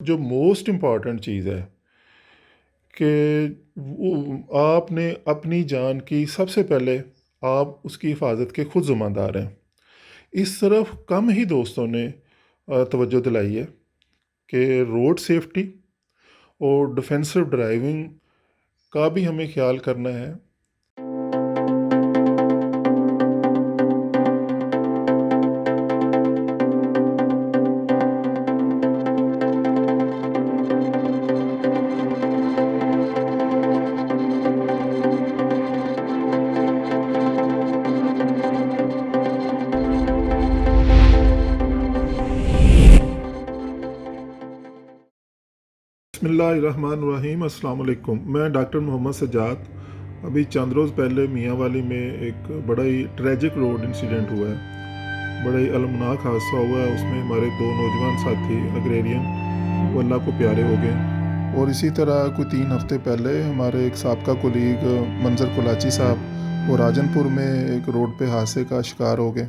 जो most important चीज़ है कि वो आपने अपनी जान की सबसे पहले आप उसकी हिफाजत के खुद ज़िम्मेदार हैं। इस तरफ कम ही दोस्तों ने तवज्जो दिलाई है कि रोड सेफ्टी और डिफेंसिव ड्राइविंग का भी हमें ख्याल करना है। बिस्मिल्लाहिर्रहमानिर्रहीम, अस्सलाम वालेकुम। मैं डॉक्टर मोहम्मद सज्जाद। अभी चंद रोज़ पहले मियाँ वाली में एक बड़ा ही ट्रेजिक रोड इंसिडेंट हुआ है। बड़ा ही अलमनाक हादसा हुआ है। उसमें हमारे दो नौजवान साथी अग्रेरियन वो अल्लाह को प्यारे हो गए। और इसी तरह कोई 3 हफ्ते पहले हमारे एक साबका कोलीग मंजर कोलाची साहब वो राजनपुर में एक रोड पे हादसे का शिकार हो गए।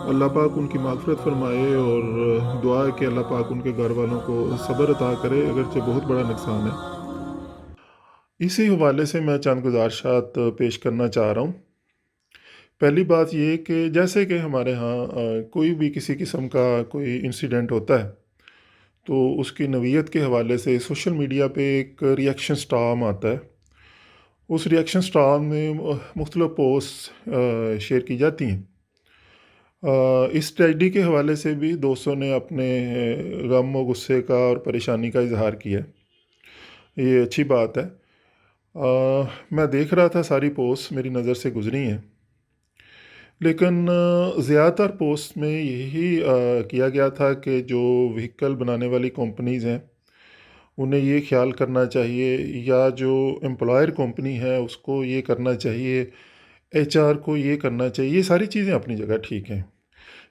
अल्लाह पाक उनकी मागफिरत फरमाए और दुआ है कि अल्लाह पाक उनके घर वालों को सब्र अता करे, अगरचे बहुत बड़ा नुकसान है। इसी हवाले से मैं चंद गुज़ारिशात पेश करना चाह रहा हूँ। पहली बात ये कि जैसे कि हमारे यहाँ कोई भी किसी किस्म का कोई इंसिडेंट होता है, तो उसकी नवीयत के हवाले से सोशल मीडिया पे एक रिएक्शन स्टॉर्म आता है। उस रिएक्शन स्टॉर्म में मुख्तलिफ पोस्ट शेयर की जाती हैं। इस ट्रेजेडी के हवाले से भी दोस्तों ने अपने गम और गुस्से का और परेशानी का इजहार किया है। ये अच्छी बात है। मैं देख रहा था, सारी पोस्ट मेरी नज़र से गुजरी हैं, लेकिन ज़्यादातर पोस्ट में यही किया गया था कि जो व्हीकल बनाने वाली कंपनीज़ हैं उन्हें ये ख्याल करना चाहिए, या जो एम्प्लॉयर कंपनी है उसको ये करना चाहिए, एचआर को ये करना चाहिए। ये सारी चीज़ें अपनी जगह ठीक हैं,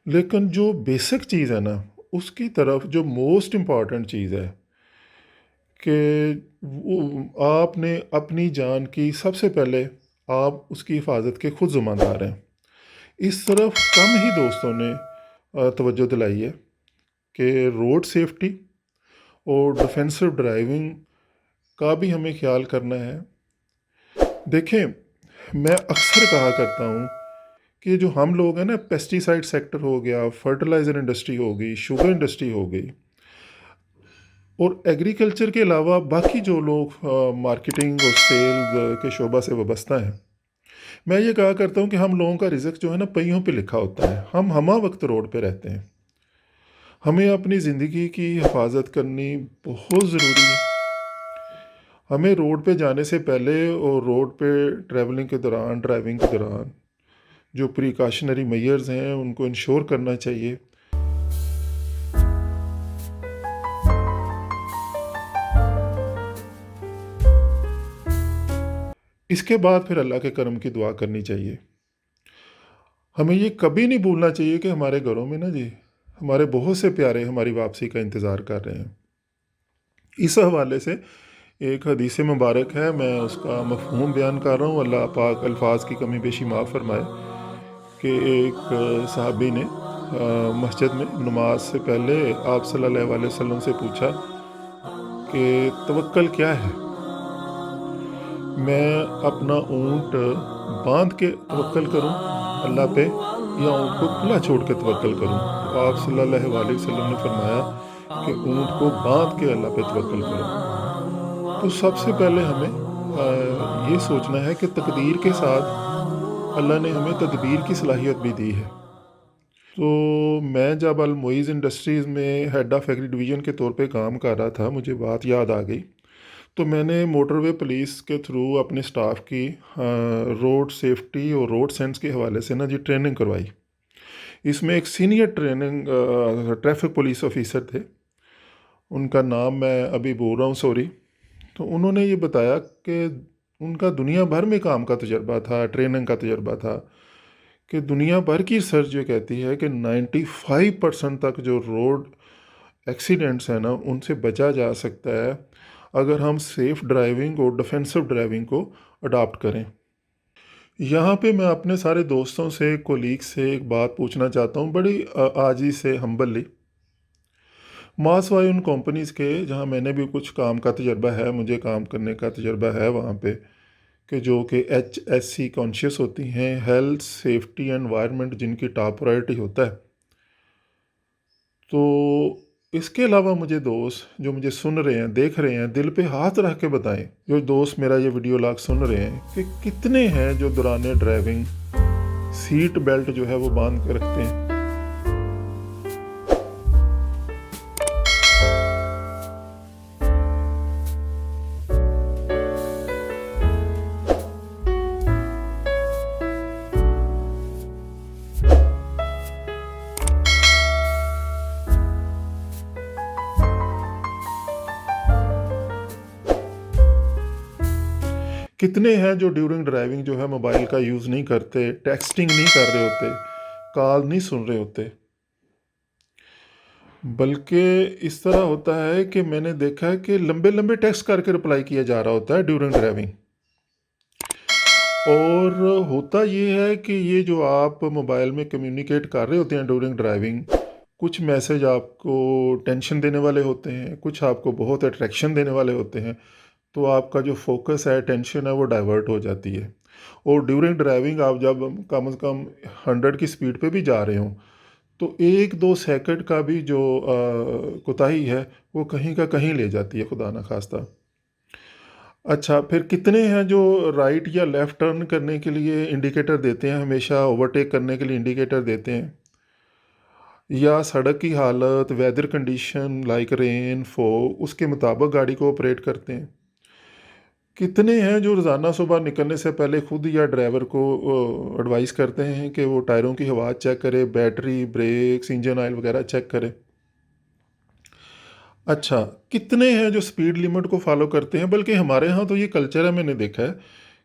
लेकिन जो बेसिक चीज़ है ना, उसकी तरफ जो मोस्ट इम्पॉर्टेंट चीज़ है कि वो आपने अपनी जान की सबसे पहले आप उसकी हिफाजत के खुद ज़िम्मेदार हैं। इस तरफ कम ही दोस्तों ने तवज्जो दिलाई है कि रोड सेफ्टी और डिफेंसिव ड्राइविंग का भी हमें ख्याल करना है। देखें, मैं अक्सर कहा करता हूँ कि जो हम लोग हैं ना, पेस्टिसाइड सेक्टर हो गया, फर्टिलाइज़र इंडस्ट्री हो गई, शुगर इंडस्ट्री हो गई, और एग्रीकल्चर के अलावा बाकी जो लोग मार्केटिंग और सेल्स के शोबा से वाबस्ता हैं, मैं ये कहा करता हूँ कि हम लोगों का रिज़्क जो है ना, पहियों पे लिखा होता है। हम हमा वक्त रोड पे रहते हैं। हमें अपनी ज़िंदगी की हिफाजत करनी बहुत ज़रूरी है। हमें रोड पे जाने से पहले और रोड पे ट्रैवलिंग के दौरान, ड्राइविंग के दौरान जो प्रिकॉशनरी मेजर्स हैं उनको इंश्योर करना चाहिए। इसके बाद फिर अल्लाह के करम की दुआ करनी चाहिए। हमें ये कभी नहीं भूलना चाहिए कि हमारे घरों में ना जी, हमारे बहुत से प्यारे हमारी वापसी का इंतज़ार कर रहे हैं। इस हवाले से एक हदीस मुबारक है, मैं उसका मफ़हूम बयान कर रहा हूँ। अल्लाह पाक अल्फाज की कमी बेशी माफ़ फरमाए कि एक साहबी ने मस्जिद में नमाज से पहले आप सल्लल्लाहु अलैहि वसल्लम से पूछा कि तवक्कल क्या है? मैं अपना ऊँट बांध के तवक्कल करूँ अल्लाह पे, या ऊँट को खुला छोड़ के तवक्कल करूँ? तो आप सल्लल्लाहु अलैहि वसल्लम ने फरमाया कि ऊँट को बांध के अल्लाह पे तवक्कल करो। तो सबसे पहले हमें ये सोचना है कि तकदीर के साथ अल्लाह ने हमें तदबीर की सलाहियत भी दी है। तो मैं जब अल मुइज़ इंडस्ट्रीज़ में हेड ऑफ़ एग्री डिवीज़न के तौर पे काम कर रहा था, मुझे बात याद आ गई। तो मैंने मोटरवे पुलिस के थ्रू अपने स्टाफ की रोड सेफ्टी और रोड सेंस के हवाले से ना जी ट्रेनिंग करवाई। इसमें एक सीनियर ट्रैफिक पुलिस ऑफिसर थे, उनका नाम मैं अभी बोल रहा हूँ, सॉरी। तो उन्होंने ये बताया कि उनका दुनिया भर में काम का तजर्बा था, ट्रेनिंग का तजर्बा था, कि दुनिया भर की रिसर्च ये कहती है कि 95% तक जो रोड एक्सीडेंट्स हैं ना, उनसे बचा जा सकता है अगर हम सेफ़ ड्राइविंग और डिफेंसिव ड्राइविंग को अडॉप्ट करें। यहाँ पे मैं अपने सारे दोस्तों से, कोलीग से एक बात पूछना चाहता हूँ, बड़ी आजी से, हम्बली। मास वाई उन कंपनीज़ के जहाँ मैंने भी कुछ काम का तजर्बा है, मुझे काम करने का तजर्बा है वहाँ पे, कि जो कि HSE कॉन्शियस होती हैं, हेल्थ सेफ्टी एनवायरनमेंट जिनकी टॉप प्रायोरिटी होता है। तो इसके अलावा मुझे दोस्त जो मुझे सुन रहे हैं, देख रहे हैं, दिल पे हाथ रख के बताएं, जो दोस्त मेरा ये वीडियो लॉग सुन रहे हैं, कि कितने हैं जो दौरान ड्राइविंग सीट बेल्ट जो है वो बांध के रखते हैं। कितने हैं जो ड्यूरिंग ड्राइविंग जो है मोबाइल का यूज़ नहीं करते, टेक्सटिंग नहीं कर रहे होते, कॉल नहीं सुन रहे होते, बल्कि इस तरह होता है कि मैंने देखा है कि लंबे लंबे टेक्स्ट करके रिप्लाई किया जा रहा होता है ड्यूरिंग ड्राइविंग। और होता ये है कि ये जो आप मोबाइल में कम्युनिकेट कर रहे होते हैं ड्यूरिंग ड्राइविंग, कुछ मैसेज आपको टेंशन देने वाले होते हैं, कुछ आपको बहुत अट्रैक्शन देने वाले होते हैं, तो आपका जो फोकस है, टेंशन है, वो डाइवर्ट हो जाती है। और ड्यूरिंग ड्राइविंग आप जब कम से कम 100 की स्पीड पे भी जा रहे हो, तो 1-2 सेकंड का भी जो कोताही है वो कहीं का कहीं ले जाती है, खुदा ना खास्ता। अच्छा, फिर कितने हैं जो राइट या लेफ़्ट टर्न करने के लिए इंडिकेटर देते हैं, हमेशा ओवरटेक करने के लिए इंडिकेटर देते हैं, या सड़क की हालत, weather condition like rain, fog, उसके मुताबिक गाड़ी को ऑपरेट करते हैं। कितने हैं जो रोज़ाना सुबह निकलने से पहले खुद या ड्राइवर को एडवाइस करते हैं कि वो टायरों की हवा चेक करे, बैटरी, ब्रेक्स, इंजन ऑयल वगैरह चेक करे। अच्छा, कितने हैं जो स्पीड लिमिट को फॉलो करते हैं, बल्कि हमारे यहाँ तो ये कल्चर है, मैंने देखा है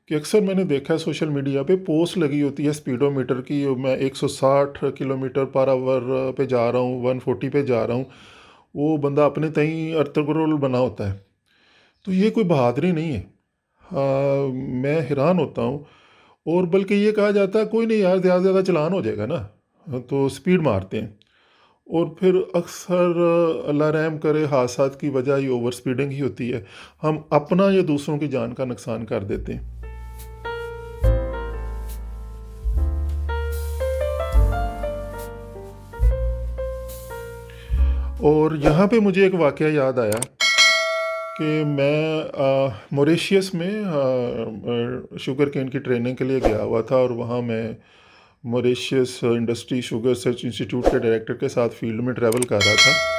कि अक्सर मैंने देखा है सोशल मीडिया पे पोस्ट लगी होती है स्पीडोमीटर की, मैं 160 किलोमीटर पर आवर पे जा रहा हूँ, 140 पे जा रहा हूँ। वो बंदा अपने तई अर्तगरोल बना होता है। तो ये कोई बहादुरी नहीं है। मैं हैरान होता हूँ। और बल्कि ये कहा जाता है कोई नहीं यार, ज़्यादा से ज़्यादा चालान हो जाएगा ना, तो स्पीड मारते हैं। और फिर अक्सर अल्लाह रहम करे, हादसात की वजह ये ओवर स्पीडिंग ही होती है। हम अपना या दूसरों की जान का नुकसान कर देते हैं। और यहाँ पे मुझे एक वाक़या याद आया कि मैं मॉरिशियस में शुगर केन की ट्रेनिंग के लिए गया हुआ था, और वहाँ मैं Mauritius industry sugar research institute के डायरेक्टर के साथ फील्ड में ट्रैवल कर रहा था।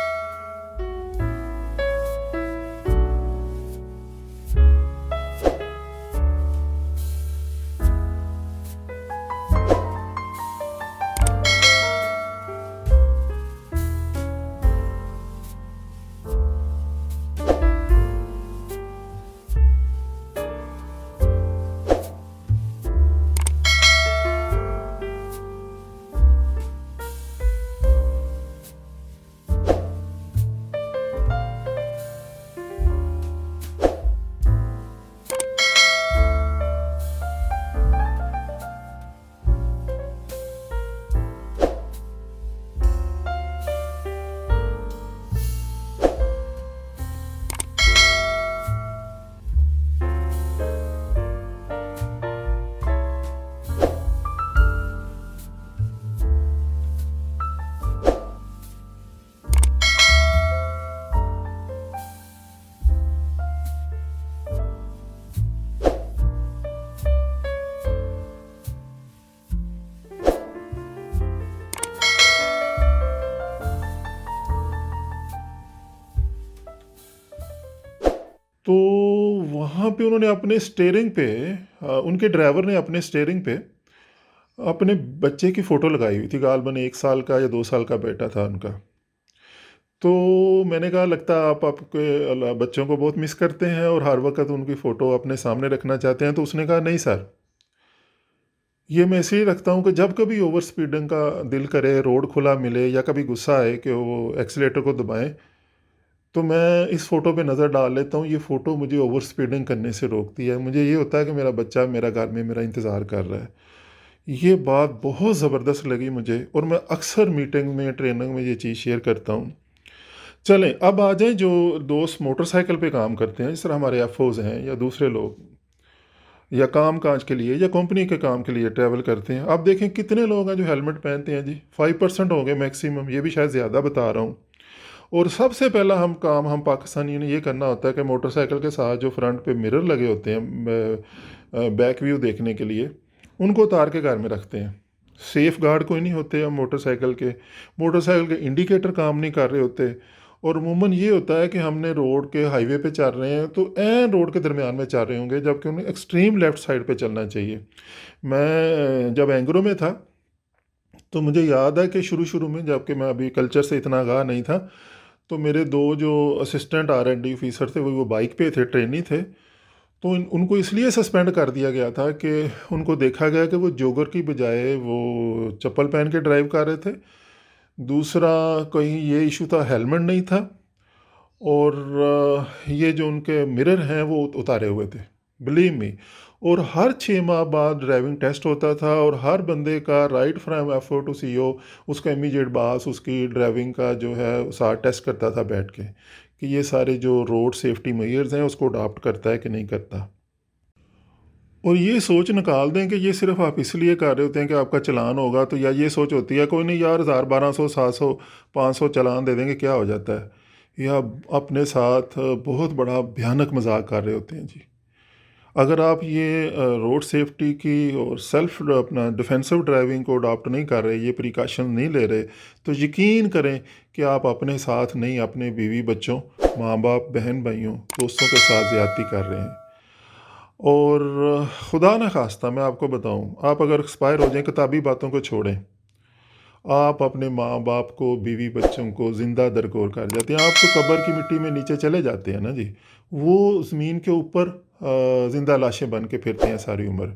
तो वहाँ पे उन्होंने अपने स्टीयरिंग पे, उनके ड्राइवर ने अपने स्टीयरिंग पे अपने बच्चे की फ़ोटो लगाई हुई थी, गालबन 1 साल का या 2 साल का बेटा था उनका। तो मैंने कहा लगता है आप आपके बच्चों को बहुत मिस करते हैं और हर वक्त उनकी फ़ोटो अपने सामने रखना चाहते हैं। तो उसने कहा नहीं सर, ये मैं इसलिए रखता हूँ कि जब कभी ओवर स्पीडिंग का दिल करे, रोड खुला मिले, या कभी गुस्सा आए कि वो एक्सीलेटर को दबाएं, तो मैं इस फ़ोटो पे नज़र डाल लेता हूँ। ये फ़ोटो मुझे ओवर स्पीडिंग करने से रोकती है। मुझे ये होता है कि मेरा बच्चा मेरा घर में मेरा इंतज़ार कर रहा है। ये बात बहुत ज़बरदस्त लगी मुझे, और मैं अक्सर मीटिंग में, ट्रेनिंग में ये चीज़ शेयर करता हूँ। चलें अब आ जाएं जो दोस्त मोटरसाइकिल पे काम करते हैं, जिस तरह हमारे एफओज हैं या दूसरे लोग, या काम काज के लिए या कंपनी के काम के लिए ट्रैवल करते हैं। आप देखें कितने लोग हैं जो हेलमेट पहनते हैं जी, 5% हो गए मैक्सिमम, ये भी शायद ज़्यादा बता रहा हूँ। और सबसे पहला हम पाकिस्तानियों ने ये करना होता है कि मोटरसाइकिल के साथ जो फ्रंट पे मिरर लगे होते हैं बैक व्यू देखने के लिए, उनको उतार के घर में रखते हैं। सेफ गार्ड कोई नहीं होते हम मोटरसाइकिल के इंडिकेटर काम नहीं कर रहे होते। और अमूमन ये होता है कि हमने रोड के हाईवे पे चल रहे हैं तो एन रोड के दरमियान में चल रहे होंगे, जबकि उन्हें एक्सट्रीम लेफ़्ट साइड पे चलना चाहिए। मैं जब एंग्रो में था तो मुझे याद है कि शुरू शुरू में, जबकि मैं अभी कल्चर से इतना आगाह नहीं था, तो मेरे दो जो असिस्टेंट R&D ऑफिसर थे वो बाइक पे थे, ट्रेनी थे। तो उनको इसलिए सस्पेंड कर दिया गया था कि उनको देखा गया कि वो जोगर की बजाय वो चप्पल पहन के ड्राइव कर रहे थे। दूसरा, कहीं ये इशू था, हेलमेट नहीं था। और ये जो उनके मिरर हैं वो उतारे हुए थे, बिलीव मी। और हर 6 माह बाद ड्राइविंग टेस्ट होता था और हर बंदे का right from FO to CO, उसका इमीडिएट बॉस उसकी ड्राइविंग का जो है साथ टेस्ट करता था बैठ के, कि ये सारे जो रोड सेफ्टी मेजर्स हैं उसको अडॉप्ट करता है कि नहीं करता। और ये सोच निकाल दें कि ये सिर्फ आप इसलिए कर रहे होते हैं कि आपका चालान होगा, तो या ये सोच होती है कोई नहीं यार, 1000 1200 700 500 चालान दे देंगे, क्या हो जाता है। या अपने साथ बहुत बड़ा भयानक मजाक कर रहे होते हैं जी। अगर आप ये रोड सेफ्टी की और सेल्फ अपना डिफेंसिव ड्राइविंग को अडॉप्ट नहीं कर रहे, ये प्रिकॉशन नहीं ले रहे, तो यकीन करें कि आप अपने साथ नहीं, अपने बीवी बच्चों, माँ बाप, बहन भाइयों, दोस्तों के साथ ज़्यादती कर रहे हैं। और खुदा न खास्ता मैं आपको बताऊं, आप अगर एक्सपायर हो जाएं, किताबी बातों को छोड़ें, आप अपने माँ बाप को, बीवी बच्चों को ज़िंदा दरकोर कर जाते हैं। आप तो कब्र की मिट्टी में नीचे चले जाते हैं ना जी, वो ज़मीन के ऊपर ज़िंदा लाशें बन के फिरते हैं सारी उम्र।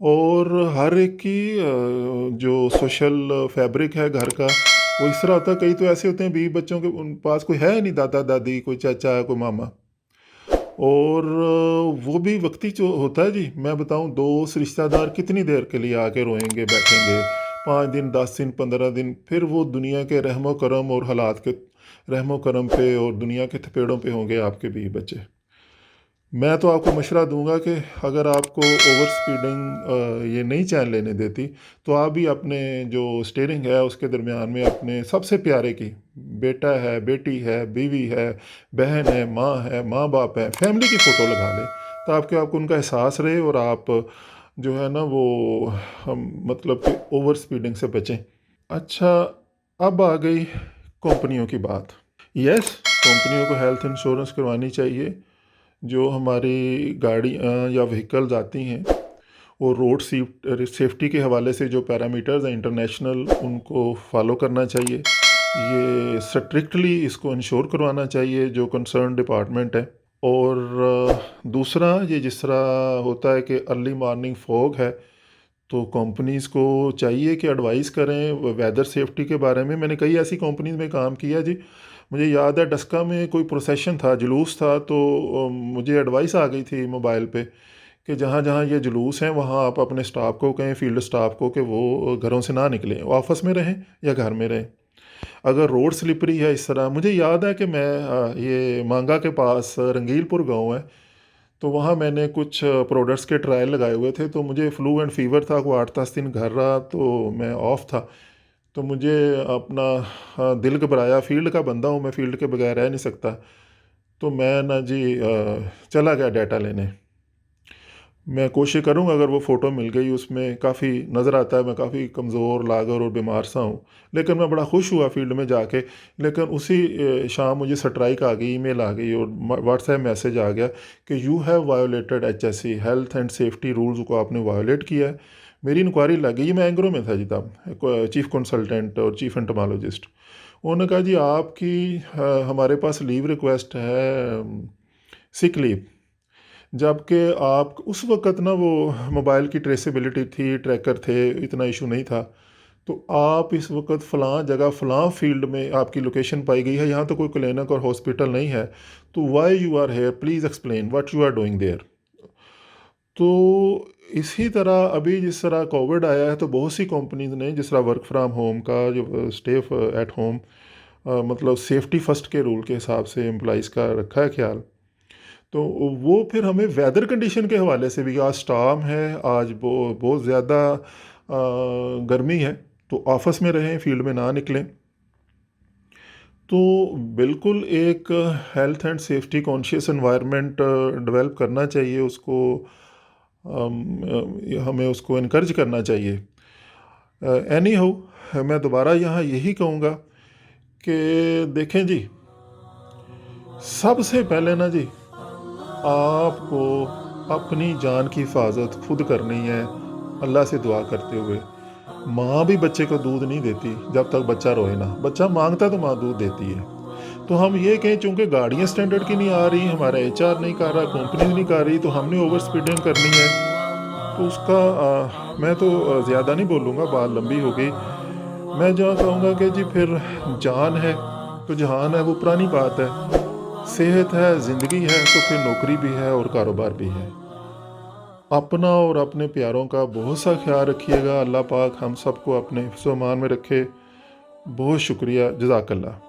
और हर एक की जो सोशल फैब्रिक है घर का, वो इस तरह होता है। कई तो ऐसे होते हैं बीवी बच्चों के उन पास कोई है नहीं, दादा दादी, कोई चाचा, कोई मामा। और वो भी वक्ती जो होता है जी, मैं बताऊं, दोस्त रिश्तेदार कितनी देर के लिए आके रोएंगे, बैठेंगे, 5 दिन, 10 दिन, 15 दिन, फिर वो दुनिया के रहमो करम और हालात के रहमो करम पे और दुनिया के थपेड़ों पे होंगे आपके बीवी बच्चे। मैं तो आपको मशवरा दूंगा कि अगर आपको ओवर स्पीडिंग ये नहीं चैन लेने देती, तो आप भी अपने जो स्टीयरिंग है उसके दरमियान में अपने सबसे प्यारे की, बेटा है, बेटी है, बीवी है, बहन है, माँ बाप है, फैमिली की फ़ोटो लगा लें, ताकि आपको उनका एहसास रहे और आप जो है ना वो हम मतलब कि ओवर स्पीडिंग से बचें। अच्छा, अब आ गई कंपनियों की बात। यस, कंपनियों को हेल्थ इंश्योरेंस करवानी चाहिए। जो हमारी गाड़ी या व्हीकल्स आती हैं, वो रोड सेफ्टी के हवाले से जो पैरामीटर्स हैं इंटरनेशनल, उनको फॉलो करना चाहिए। ये स्ट्रिक्टली इसको इंश्योर करवाना चाहिए जो कंसर्न डिपार्टमेंट है। और दूसरा, ये जिस तरह होता है कि अर्ली मॉर्निंग फॉग है, तो कंपनीज़ को चाहिए कि एडवाइस करें वेदर सेफ्टी के बारे में। मैंने कई ऐसी कंपनीज़ में काम किया जी। मुझे याद है डस्का में कोई प्रोसेशन था, जुलूस था, तो मुझे एडवाइस आ गई थी मोबाइल पे कि जहाँ जहाँ ये जुलूस हैं वहाँ आप अपने स्टाफ को कहें, फील्ड स्टाफ को, कि वो घरों से ना निकलें, ऑफिस में रहें या घर में रहें। अगर रोड स्लिपरी है इस तरह, मुझे याद है कि मैं ये मांगा के पास रंगीलपुर गाँव है, तो वहाँ मैंने कुछ प्रोडक्ट्स के ट्रायल लगाए हुए थे। तो मुझे फ्लू एंड फीवर था, को 8-10 दिन घर रहा, तो मैं ऑफ था। तो मुझे अपना दिल घबराया, फील्ड का बंदा हूँ मैं, फील्ड के बगैर रह नहीं सकता। तो मैं ना जी चला गया डाटा लेने। मैं कोशिश करूँगा, अगर वो फ़ोटो मिल गई, उसमें काफ़ी नज़र आता है मैं काफ़ी कमज़ोर, लागर और बीमार सा हूँ, लेकिन मैं बड़ा खुश हुआ फील्ड में जाके। लेकिन उसी शाम मुझे स्ट्राइक आ गई, ईमेल आ गई और व्हाट्सएप मैसेज आ गया कि you have violated HSE health and safety rules को आपने वायोलेट किया है। मेरी इंक्वायरी लग गई। मैं एंग्रो में था जी तब, चीफ़ कंसल्टेंट और चीफ़ एंटोमोलॉजिस्ट। उन्होंने कहा जी आपकी हमारे पास लीव रिक्वेस्ट है, सिक लीव। जबकि आप उस वक़्त ना वो मोबाइल की ट्रेसेबिलिटी थी, ट्रैकर थे, इतना इशू नहीं था। तो आप इस वक़्त फ़लाँ जगह फ़लाँ फ़ील्ड में आपकी लोकेशन पाई गई है, यहाँ तो कोई क्लिनिक और हॉस्पिटल नहीं है, तो why you are here, please explain what you are doing there. तो इसी तरह अभी जिस तरह कोविड आया है, तो बहुत सी कंपनीज़ ने जिस तरह वर्क फ्रॉम होम का जो स्टे एट होम मतलब सेफ्टी फ़र्स्ट के रूल के हिसाब से एम्प्लॉइज़ का रखा है ख्याल। तो वो फिर हमें वेदर कंडीशन के हवाले से भी, आज स्टॉर्म है, आज बहुत ज़्यादा गर्मी है, तो ऑफिस में रहें, फील्ड में ना निकलें। तो बिल्कुल एक health and safety conscious environment develop करना चाहिए उसको, हमें उसको इनकरेज करना चाहिए। एनी हाउ, मैं दोबारा यहाँ यही कहूँगा कि देखें जी, सबसे पहले ना जी, आपको अपनी जान की हिफाजत खुद करनी है, अल्लाह से दुआ करते हुए। माँ भी बच्चे को दूध नहीं देती जब तक बच्चा रोए ना, बच्चा मांगता तो माँ दूध देती है। तो हम ये कहें चूँकि गाड़ियाँ स्टैंडर्ड की नहीं आ रही, हमारा एचआर नहीं कर रहा, कंपनी नहीं कर रही, तो हमने ओवर स्पीडिंग करनी है, तो उसका मैं तो ज़्यादा नहीं बोलूँगा, बात लंबी हो गई। मैं जो कहूँगा कि जी फिर जान है तो जहान है, वो पुरानी बात है। सेहत है, ज़िंदगी है, तो फिर नौकरी भी है और कारोबार भी है। अपना और अपने प्यारों का बहुत सा ख्याल रखिएगा। अल्लाह पाक हम सबको अपने हिफ्ज़-ओ-अमान में रखे। बहुत शुक्रिया, जज़ाकल्लाह।